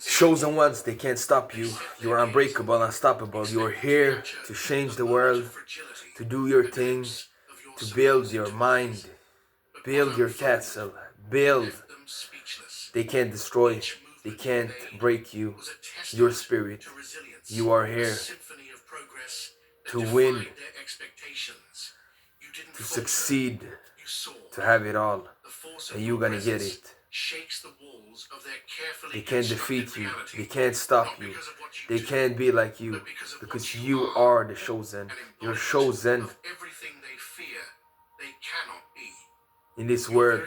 Chosen ones, they can't stop you. You are unbreakable, unstoppable. You are here to change the world, to do your thing, to build your mind, build your castle, build. They can't destroy, they can't break you, your spirit. You are here to win, to succeed, to have it all, and you're gonna get it. They can't defeat you, they can't stop you, they can't be like you, because you are the chosen. You're chosen in this world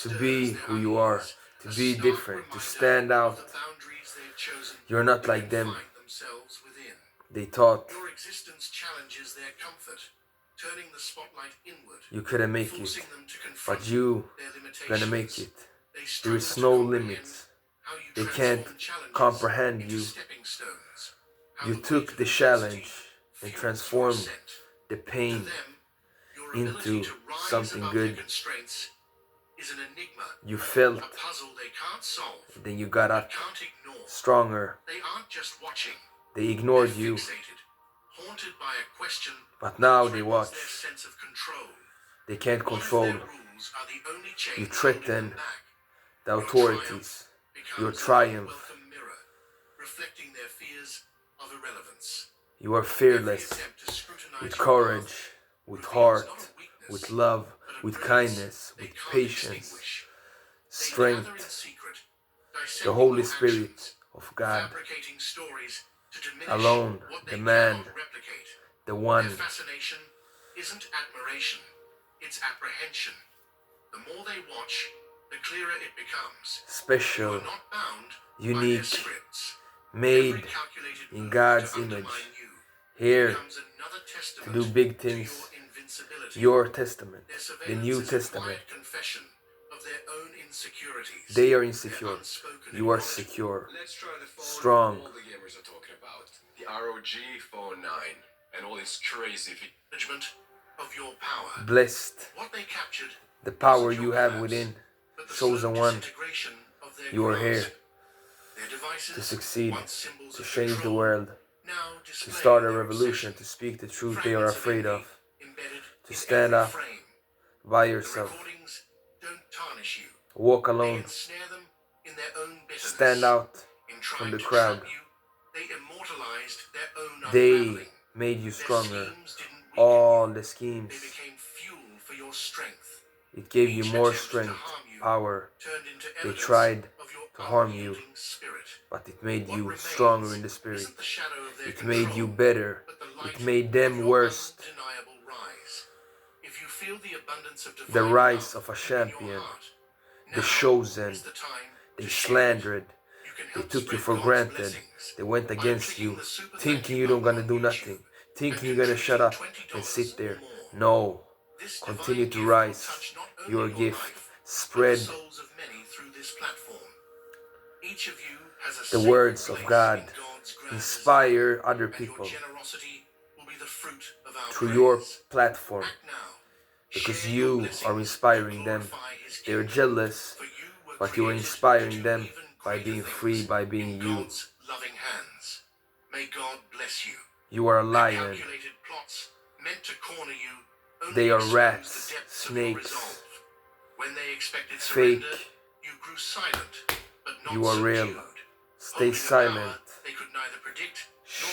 to be who you are, to be different, to stand out. You're not like them. They thought you couldn't make it, but you gonna make it. There is no limits. They can't comprehend you. You took the challenge and transformed the pain into something good. You felt, then you got up stronger. They ignored you, but now they watch. They can't control. You threaten the authorities. Your triumph. You are fearless, with courage, with heart, with love, with kindness, with patience, strength. The Holy Spirit of God alone, the man, the one. Isn't admiration, it's apprehension. The more they watch, the clearer it becomes. Special, unique, made in God's image, here to do big things. Your testament, the New Testament. They are insecure. You are secure, strong. The ROG Phone 9 and all this crazy management of your power. Blessed. The power you have within. Chosen one. You are here to succeed, to change the world, to start a revolution, to speak the truth they are afraid of, to stand up by yourself, walk alone, stand out from the crowd. They made you stronger. All the schemes, it gave you more strength, power. They tried to harm you, but it made you stronger in the spirit. It made you better. It made them worse. The rise of a champion, the chosen. They slandered. They took you for granted. They went against you, thinking you don't gonna do nothing, thinking you're gonna shut up and sit there. No. Continue to rise. Your gift. Spread the words of God. Inspire other people through your platform, because you are inspiring them. They're jealous, but you are inspiring them by being free, by being you. You are a lion. They are rats, snakes, fake. You are real. Stay silent. Shh.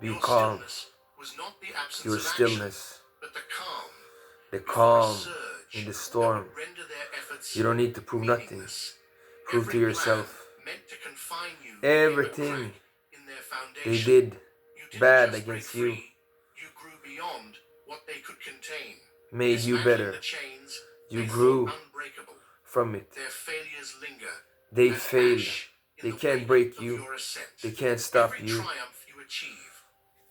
Be calm. Your stillness. The calm in the storm. You don't need to prove nothing. Prove to yourself. Everything they did bad against you made you better. You grew from it. They failed. They can't break you. They can't stop you.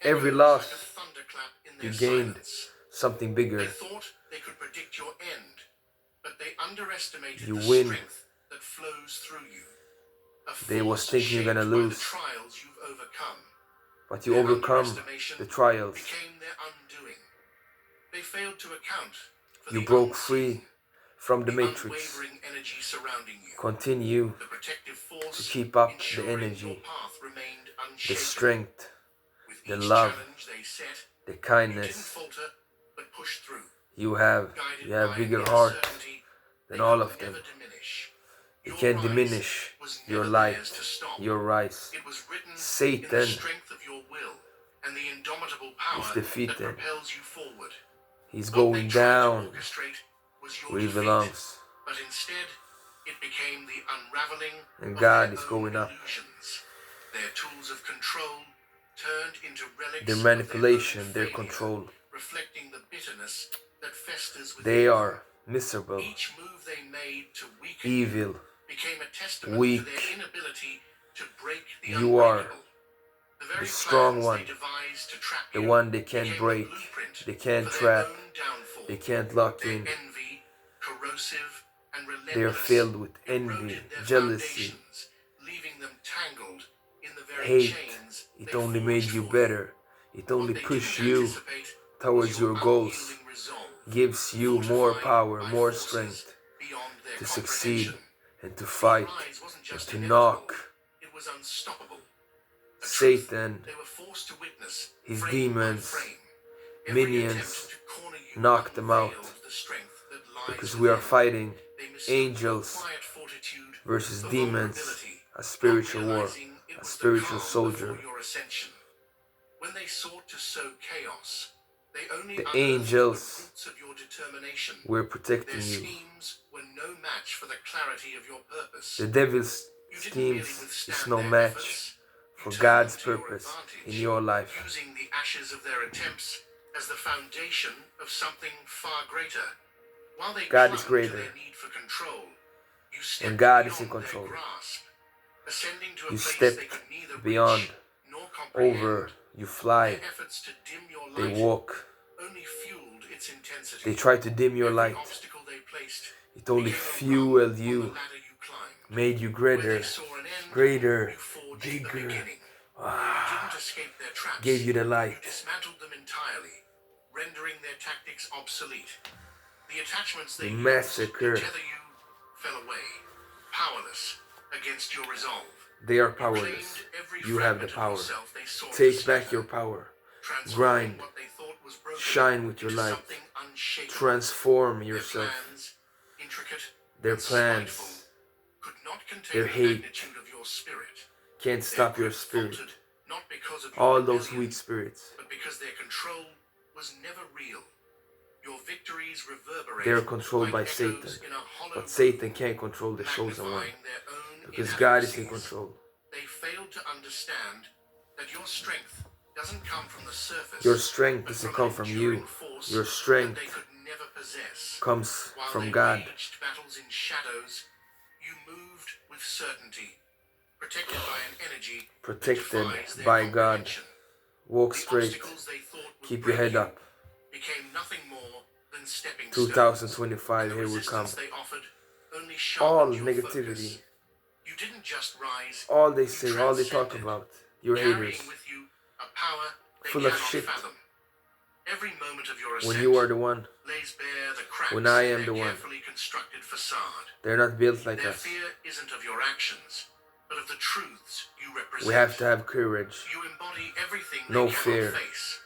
Every loss you gained something bigger. You win. They was thinking you're gonna lose, but you overcome the trials. You broke free from the matrix. Unwavering energy surrounding you. Continue The protective force to keep up the ensuring energy, your path remained the unshakable. strength, With the each love, challenge they set, the you didn't kindness falter, but pushed through. you have. Guided You have by bigger an heart certainty than they all could of them. never diminish. They Your can't rise diminish was your never light, theirs to stop. your rise. It was written in the Satan strength of your will and the indomitable power is that defeated. propels you forward. He's What going they tried to down orchestrate was your where he defeat, belongs. but instead it became the unraveling And of God their is own going up. illusions. Their tools of control turned into relics Their of manipulation, their their own failure, control. reflecting the bitterness that festers within They you. are miserable, Each move they made to weaken evil, you became a testament weak. to their inability to break the You are unbreakable. The very the strong plans one, they devised to trap the you one they can't became break, the blueprint they can't for their trap, own downfall. they can't lock Their in. envy, corrosive and They are relentless, filled with envy, eroded their jealousy, foundations, leaving them tangled in the very hate. chains It they only forged made you for you. better. It What only they pushed didn't you anticipate towards was your goals, unyielding resolve, gives you more fortified power, by more forces strength beyond their to comprehension. succeed and to Your fight rise wasn't and just to inevitable, knock it was unstoppable. A truth Satan, they were forced to witness, his frame by demons, frame. Every minions, attempt to corner you knock them out. unveiled the strength that lies Because we are within. fighting They mistook your angels quiet fortitude versus for demons, vulnerability, a spiritual not war, realizing it a was the spiritual calm soldier. before your ascension. When they sought to sow chaos, they only The unearthed the angels roots of your determination. were Their protecting you. schemes were no match for the clarity of your purpose. The devil's You didn't merely schemes withstand is no their match efforts, you for turned God's them to your purpose advantage, in your life. using the ashes of their attempts as the foundation of something far greater. While they God clung is greater. to their need for control, you stepped And God is in beyond control. their grasp, ascending to a You place stepped they could neither beyond, reach nor comprehend. over, you fly, Their efforts to dim your they light walk, only fueled its intensity. they try to dim your Every light. obstacle they placed It only became a rung fueled on the you, ladder you climbed. made you Where greater, they saw an end, greater, you forged a bigger. beginning. You didn't escape their traps. Gave you the You light. dismantled them entirely, rendering their tactics obsolete. The attachments they The used massacre. to tether you fell away, powerless against your resolve. They are You powerless. claimed every You have the fragment of power. yourself they sought to Take back sever, your power. transforming Grind. what they thought was broken Shine with your into light. something unshakable. Transform Their yourself. plans, intricate Their and spiteful, plans, could not contain their the hate magnitude of your spirit. can't Their stop your grip spirit. faltered, not because of your All those rebellion, weak spirits, but because their control was never real. Your victories reverberate they're controlled like by echoes Satan. in a hollow But room, Satan can't control the chosen one. magnifying their own Because God is in inadequacies. control. They failed to understand that your strength doesn't come from the surface. Your strength but doesn't from come an from enduring you. force Your that strength they could never possess. comes While from they God. waged battles in shadows, you moved with certainty, protected by an energy that Protected defies their by God. comprehension. Walk The straight. obstacles they thought would Keep your break head you up. became nothing more than stepping stones. 2025, And the here we come. resistance they offered only All sharpened your negativity, focus. You didn't just rise, all they you say, all they talk transcended, about, your carrying haters, with you a power they full of cannot shit. fathom. Every moment of your When ascent you are the one, lays bare the cracks when I in am their the one, carefully constructed facade. they're not built like Their us. fear isn't of your actions, but of the truths you represent. We have to have courage. You embody everything No they cannot fear. face.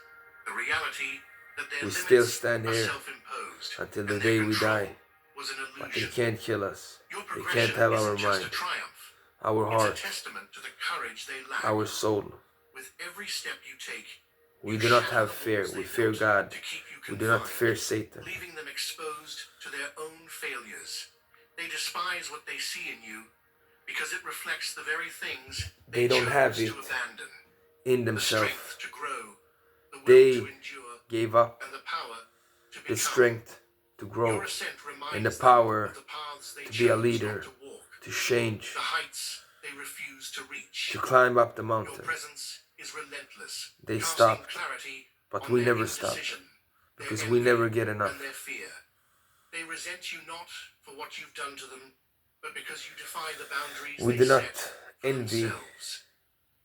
The reality that their We limits still stand are here self-imposed, until and the their day we control die. was an But they illusion. can't kill us. Your They progression can't have our isn't just a mind, triumph. our It's a heart, testament to the courage they lack. our soul. With every step you take, We you do not shatter have the fear. walls We they fear built God. to keep you We do not confined, fear Satan. leaving them exposed to their own failures. They despise what they see in you because it reflects the very things They don't chose have to it abandon. in The themselves. strength to grow, the will They to endure, gave up and the power to the become. strength to grow Your ascent reminds and the them power of the paths they to be a chose leader, not to walk, to change, the heights they refuse to reach. to climb up the Your mountain. presence is relentless, They casting stopped, clarity but on we their never stop, indecision, their because we envy, never get enough. and their fear. They resent you not for what you've done to them, but because you defy the boundaries We they do not set for envy, themselves.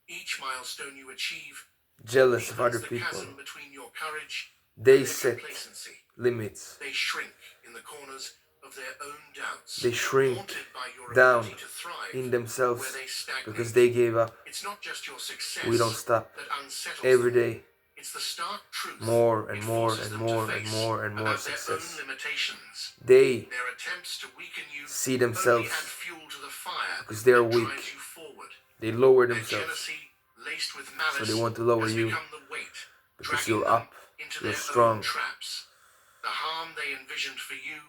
Each milestone you achieve jealous of other deepens the people. chasm between your courage They and their set complacency. limits. They shrink in the corners of their own doubts, They shrink haunted by your down ability to thrive in themselves where they stagnate. because they gave up. It's not just your success We don't stop. that unsettles Every them. day, It's the stark truth more and it more forces and them more to and face more and more about their own success. limitations. They Their attempts to weaken you see only themselves add fuel to the fire because they are that weak. drives you forward. They lower Their themselves, jealousy, laced with malice, so they want to lower has you become the weight, because dragging you're them up, into you're their strong. own traps. The harm they envisioned for you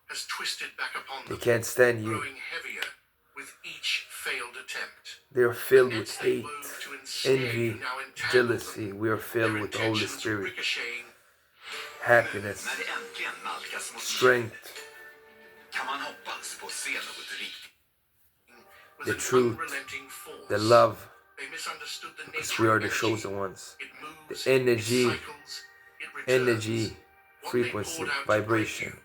has twisted back upon They them, can't stand you. growing heavier with each failed attempt. They are filled The with nets they hate, wove to ensnare you envy, now entangle jealousy. them. We are filled Their with the Holy intentions Spirit, ricocheting. happiness, När det äntligen nalkas mot strength, kan man hoppas på att se något riktigt. Was the an truth, unrelenting force. the love, They misunderstood the because nature we are of the energy. chosen ones. It moves, The energy, it cycles, it returns. energy, What they frequency, poured out to break vibration. you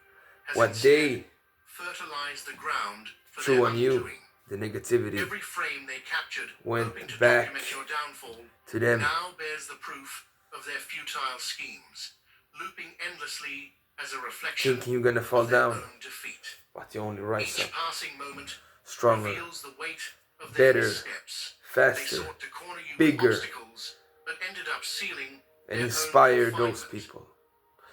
has What instead they fertilized the ground for threw their on you, undoing. the negativity, Every frame they captured, went hoping to back document your downfall, to them. now bears the proof of their futile schemes, looping endlessly as a reflection Thinking you're gonna fall of their down, own defeat. but you only rise Each up, passing moment stronger, reveals the weight of their better, missteps. faster, They sought to corner you bigger, with obstacles, but ended up sealing and their inspire own those confinement. people.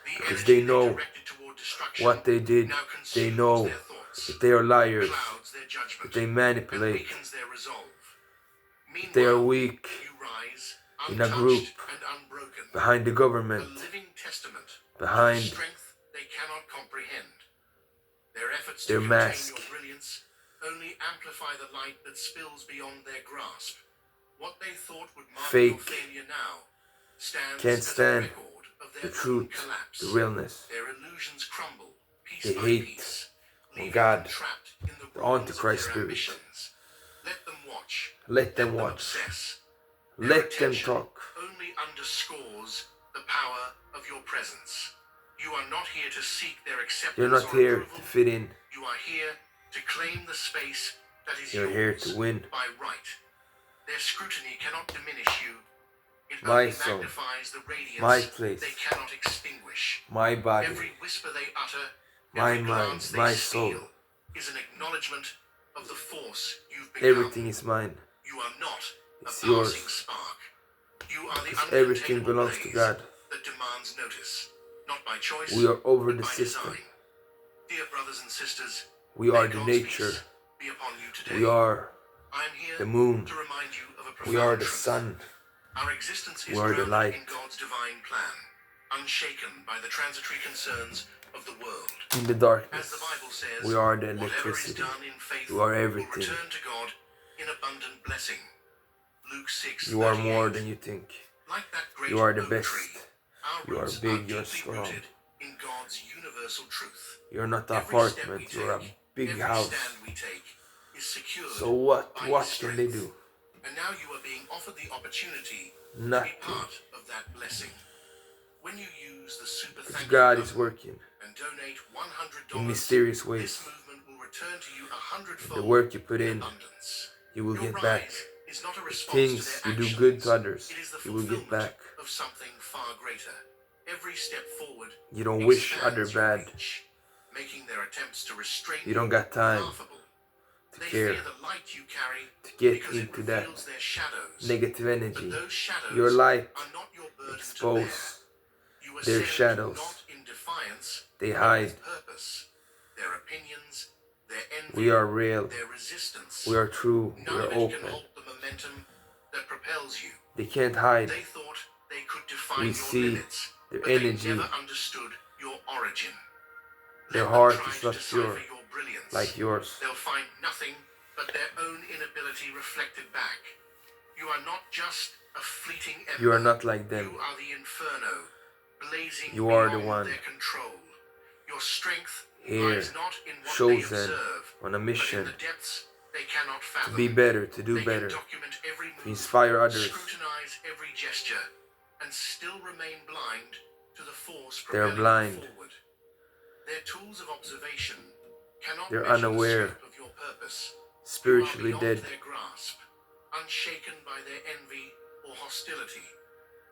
The Because energy they know directed toward destruction what they did. now They consumes know their thoughts, that they are liars, clouds their judgment, that they and manipulate, weakens their resolve. that they are Meanwhile, weak you rise, in a untouched group, and unbroken, behind the a government, living testament behind of strength they cannot comprehend. Their efforts their to contain mask. your brilliance only amplify the light that spills beyond their grasp. What they thought would mark your Fake. failure now stands Can't as a stand record of the their own truth, collapse. the realness. Their illusions crumble piece They by hate piece, on leaving God, them trapped in the the ruins Antichrist of their spirit. ambitions. Let them watch. Let them watch. Obsess. Their Let them attention talk. only underscores the power of your presence. You are not here to seek their acceptance You're not or here approval. to fit in. You are here to claim the space that is You're yours here to win. by right. Their scrutiny cannot diminish you. It My only soul, magnifies the radiance my place, they cannot extinguish. my body, Every whisper they utter, my every mind, glance they my steal, soul. is an acknowledgement of the force you've become. Everything is mine. You are not It's a yours. passing spark. You are the Because everything uncontainable belongs to blaze God. that demands notice, not by choice, We are over but the by system. design. Dear brothers and sisters, We are may the God's nature. peace be upon you today. We are I am here the moon. to remind you of a profound We are the truth. sun. Our existence is We are the grounded light. in God's divine plan, unshaken by the transitory concerns of the world. In the As darkness, the Bible says, we are the whatever is electricity. done in faith You are will everything. return to God in abundant blessing. Luke 6. You are more than you think. Like that great You are the oak best. tree, our You are roots big, you are deeply strong. rooted in God's universal truth. You're not an Every step we apartment, you're a take, big every house. stand we take is secured So what by can His they strength. do? And now you are being offered the opportunity to Nothing. be part of that blessing. When you use the super Because thank you God button is working and donate $100, in mysterious this ways. movement will return to you 100-fold The work you put in, abundance. you will Your get back. rise is not a The response things to their you do actions. good to others, It is the you will get fulfillment back. of something far greater. Every step forward You don't wish expands other your bad. reach, making their attempts to restrain You don't got time laughable. to They care, fear the light you carry to get because it into that reveals their shadows. negative But energy. those shadows Your light are not your burden to expose bear. You their ascend shadows. not in defiance, They but hide. with purpose. Their opinions, their envy, We are real. their resistance. We are true. We None are of it can open. halt the momentum that propels you. They can't hide. They thought they could define We your see limits, their but energy. they never understood your origin. Their Let them heart try is to not decipher pure your brilliance. like yours. They'll find nothing but their own inability reflected back. You are not just a fleeting ember. You are not like them. You are the inferno, blazing You are the beyond one. their control. Your strength Here, lies not in what they chosen observe, on a but in mission the depths they cannot fathom. to be better, to do They better, can document every move, to inspire others. scrutinize every gesture, and still remain blind to the force They're propelling blind. them forward. Their tools of observation cannot They're measure unaware, the scope of your purpose. spiritually You are beyond dead. their grasp, unshaken by their envy or hostility.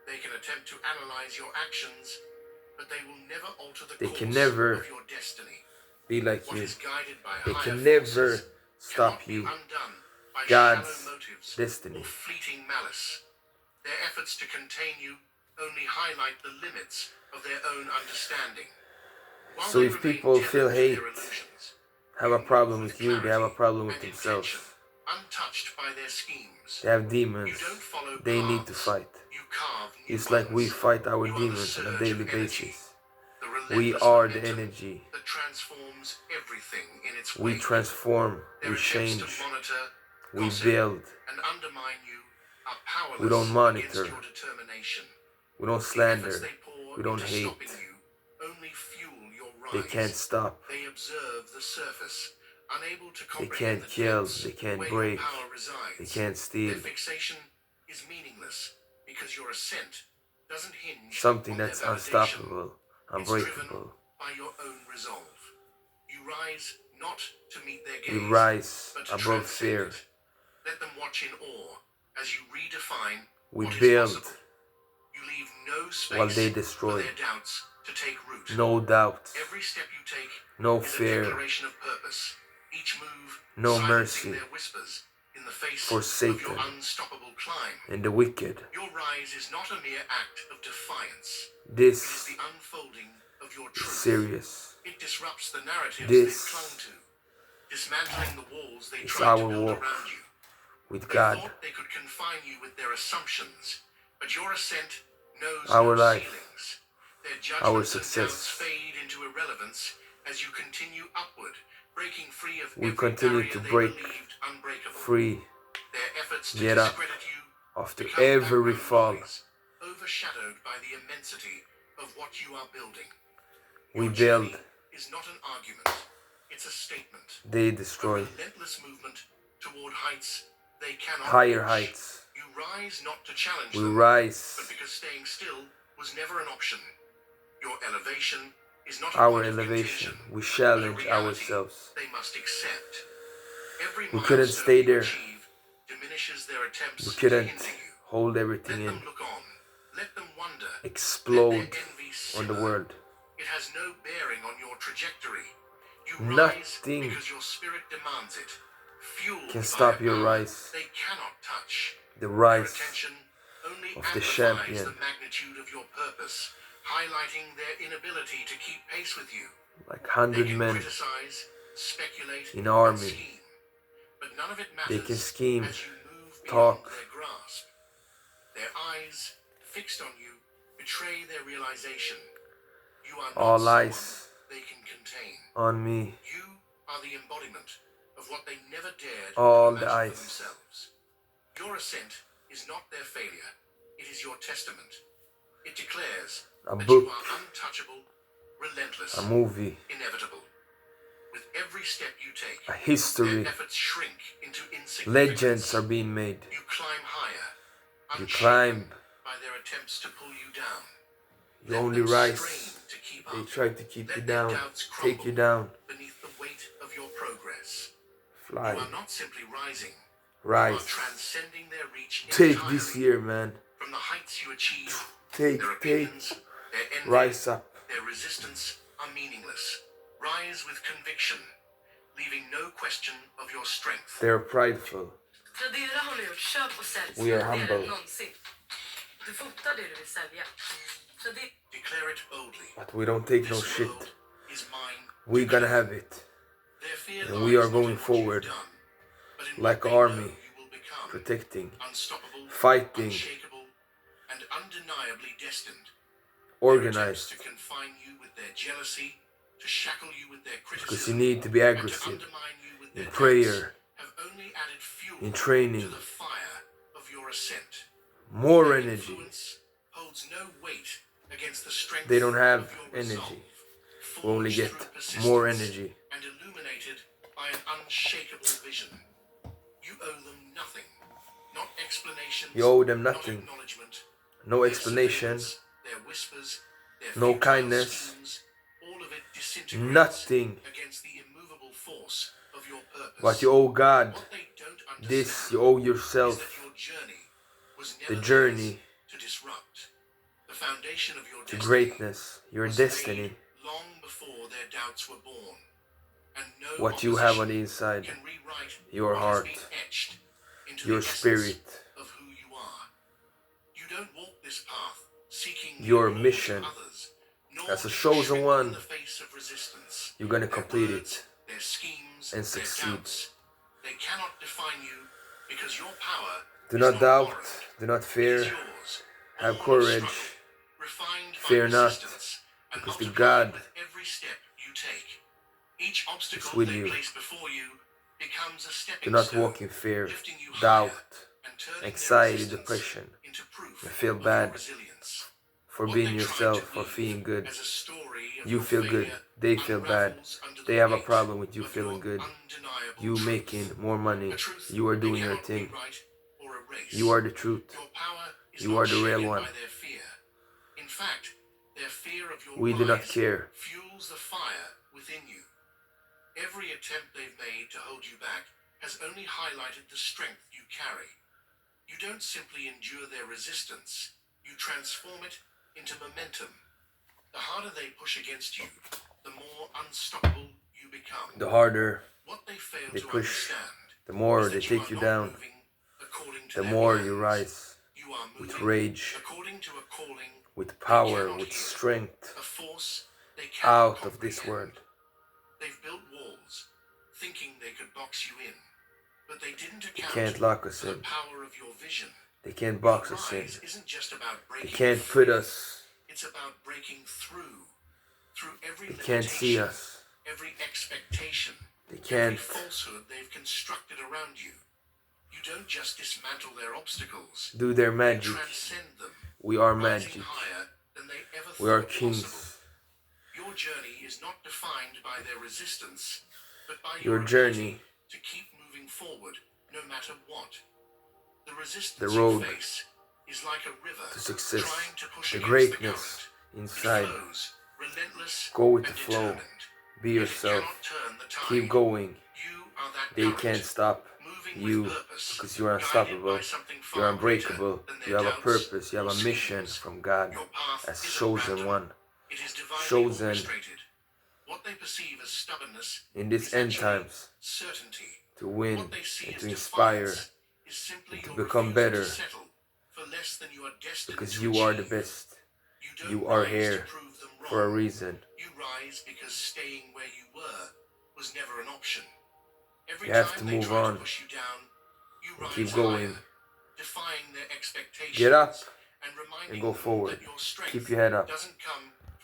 They can attempt to analyze your actions, but they will never alter the They course can never of your destiny. be like What you. is guided by They higher can never forces stop cannot be you. undone by God's shallow motives destiny. or fleeting malice. Their efforts to contain you only highlight the limits of their own understanding. While So they if remain people tethered feel to hate, their illusions, have you a problem move with you, they have a clarity problem with and themselves. intention, untouched by their schemes. They have You demons. don't follow They need to paths, fight. you carve new It's like we ones. fight our You are the demons on a surge daily of energy, basis. the We relentless are the momentum energy. that transforms everything in its We wake. transform, Their we attempts to change, monitor, we gossip, build. and undermine you are powerless We don't against monitor. your determination. We don't The efforts slander. they pour We don't into hate. stopping you only fuel your rise. They can't stop. They observe the surface, unable to They comprehend can't the kill. depths They can't where break. your power resides. They can't steal. Their fixation is meaningless because your ascent doesn't hinge Something on that's their validation. unstoppable, It's driven unbreakable. by your own resolve. You rise not to meet their We gaze, rise but to above transcend fear. it. Let them watch in awe as you redefine We what is build possible. You leave no space while they for destroy. their doubts to take root. No doubts. Every step you take No is a fear. declaration of purpose. Each move No silencing mercy their whispers in the face for of Satan your unstoppable climb. and the wicked. Your rise is not a mere act of defiance. It is This the unfolding of your is truth. serious. It disrupts the narratives This they've clung to, dismantling the walls they is tried to our build walk around you. with They God. thought they could confine you with their assumptions, but your ascent knows Our no life, ceilings. Their our judgments and success. doubts fade into irrelevance as you continue upward, breaking free of We every continue barrier to they break believed unbreakable. free, Their efforts to get up discredit you after become every background fall. noise, overshadowed by the immensity of what you are building. We Your build, journey is not an argument, it's a statement. they A destroy. relentless movement toward heights they cannot Higher reach. heights. You rise not to challenge We them, rise. but because staying still was never an option. Your elevation is not a Our point of elevation. contention, We but a challenge reality ourselves. they must accept. Every We couldn't milestone stay you there. achieve diminishes their attempts We to couldn't hinder you. hold Let everything in. them look on. Let them wonder. Explode Let their envy on the simmer. world. It has no bearing on your trajectory. You rise Nothing because your spirit demands it. Fueled can by stop a your power rise. they cannot touch. The Your rise attention only of the amplifies champion. the magnitude of your purpose, highlighting their inability to keep pace with you. like They 100 can men criticize, speculate, in an and army. scheme, but none of it They matters can scheme, as you move beyond talk. their grasp. Their eyes, fixed on you, betray their realization. You are All not someone eyes they can contain. on me. You are the embodiment of what they never dared All to the imagine for eyes. themselves. Your ascent is not their failure. It is your testament. It declares A that book. you are untouchable, relentless, A movie. inevitable. With every step you take, A history. their efforts shrink into insignificance. Legends are being made. You climb higher, You unshaken climb. by their attempts to pull you down. You Let only them rise. strain to keep They up. try to keep you Let their down. doubts Take you crumble down. beneath the weight of your progress. You Fly. are not simply rising. You Rise. are transcending their reach Take entirely. this year, man. From the heights you achieve, Take, their take. opinions, their envy, Rise up. their resistance are meaningless. Rise with conviction, leaving no question of your strength. They're prideful. Tradera har nu gjort köp och sälj We are mer humble. än någonsin. Du fotar det du vill sälja. Declare it boldly. But we don't take no This shit. world is mine. We're gonna have it. Their fear And we are lies not going in what forward you've done, but in like what an they army, know you will become. protecting, Unstoppable, fighting, unshakable, and undeniably destined. Attempts organized. to confine you with their jealousy, to shackle you with their Because criticism, you need to be and to aggressive. undermine you with In their prayer, doubts, have only added fuel in training. to the fire of your ascent. More Their energy. influence holds no weight against the strength They don't have of your resolve, energy. We only forged get through persistence more energy. and illuminated by an unshakable vision. You owe them nothing, not explanations, You owe them not nothing. acknowledgement. No Their explanation. surveillance, their whispers, their No futile kindness. schemes, all of it disintegrates Nothing. against the immovable force of your purpose. But you owe God What they don't understand this. You owe is yourself that your journey was the never journey theirs to disrupt. The foundation of your to destiny greatness. Your was destiny. laid long before their doubts were born. and no what you have on opposition the inside, can rewrite your what heart, has been etched into your the essence spirit, of who you are. You don't walk this path seeking your applause mission. from others, nor As a do you chosen shrink one, in the face of resistance. you're gonna Their complete words, it their schemes, and their succeed. doubts, they cannot define you because your power Do is not not doubt, borrowed. do not It is fear, yours, have born of courage, struggle, refined fear by not, persistence, and because the multiplied God with every step you take. Each is obstacle with they you. place before you becomes a Do stepping not stone, walk in fear, lifting you doubt, higher and turning anxiety, their resistance depression. into proof You feel of bad your resilience. for What being they tried yourself, to for weave feeling good. as a story of You your feel good, failure they feel bad. unravels under They the have a weight problem with you of feeling your good. undeniable You truth. making more money. A truth You are they doing your cannot thing. rewrite or erase. You are the truth. Your power is You not are the real shaken one. by their fear. In fact, their fear of your We do not rise care. fuels the fire within you. Every attempt they've made to hold you back has only highlighted the strength you carry. You don't simply endure their resistance, you transform it into momentum. The harder they push against you, the more unstoppable you become. The harder What they fail they to push, understand the more is they that you take are you not down, moving according to the their more plans. you rise You are with moving rage, according to a calling with they power, cannot with hear, strength, a force they cannot out of this comprehend. world. They've built walls, thinking they could box you in, but they didn't They account can't lock us for the in. power of your vision. They can't Your box us in. rise isn't just about They breaking can't free. put us. It's about breaking through every They limitation, can't see us. every expectation, They every can't. falsehood they've constructed around you. You don't just dismantle their obstacles. Do their You magic. transcend them, We are rising magic. higher than they ever We are thought kings. possible. Your journey is not defined by their resistance, but by Your your journey, ability to keep moving forward no matter what. The resistance the road you face is like a river to success, trying to push the against greatness the inside. current. It flows, relentless Go with the and flow. determined. Be Yet it yourself. cannot turn the tide. Keep going. You are that They current, can't stop moving you with purpose, because you are guided unstoppable. by something You're far greater unbreakable. than You their have a doubts purpose. You have or a mission schemes. from God Your path as isn't chosen random. one. It is divinely Chosen orchestrated. What they perceive as stubbornness in this is end actually times certainty. to win What they see and as to inspire defiance is simply and to your become refusal better to settle for less than you are destined because to you are the achieve. best. You don't You are rise here to prove them wrong. for a reason. You rise because staying where you were was never an option. Every You have time to they move try on to push you down, you and rise keep going. higher, defying their expectations Get up and reminding and go them forward. that your strength Keep your head up. doesn't come